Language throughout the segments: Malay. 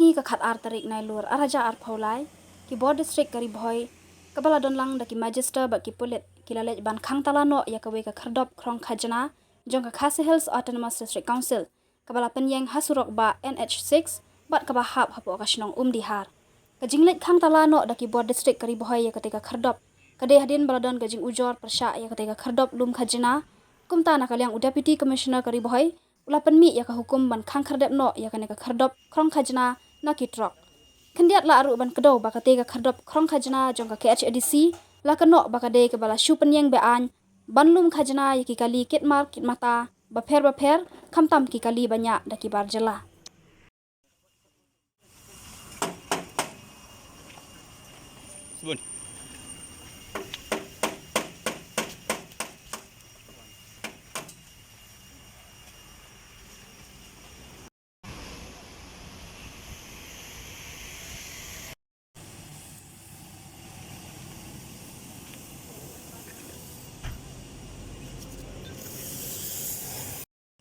ngi ka khat ar tarik nai lur araja ar phaulai ki board district kari bhoi kabala don lang da ki magister ba ki pulit kilalej ban khang tala no ya ka we ka khardop khrong khajana jong ka Khasi Hills Autonomous District Council kabala penyeng hasurok ba NH6 bat ka ba hap hapo ka shnong dihar ka jinglet khang tala no da ki board district kari bhoi ya ka te ka khardop kade hadin baladon ka jing ujor persha ya ka te ka khardop lum khajana kumta na kalyang deputy commissioner kari bhoi ulapan mi ya ka hukum ban khang khardep no ya ka ne ka khardop khrong khajana na ki trok kendiat la aru ban kedo ba ka te ka khardop khrong khajana jong ka KHADC la ka no ba ka de ka bala shu penyeng be an banlum khajana ya ki kali kit mata ba pher khamtam ki kali banya da ki bar jala Sebun.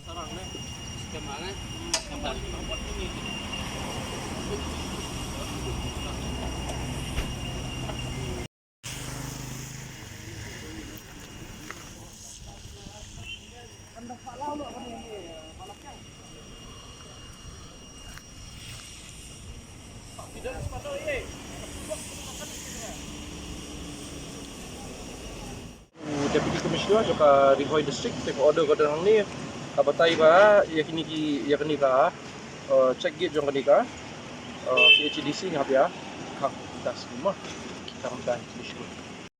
Sarang nih, skemanya gambar ini. Deputy Commissioner joka Rihoi District take order ka dang ni kabatay ba yakini ka check gate jong kanika KHDC ngap ya kak das rumah kita ramdan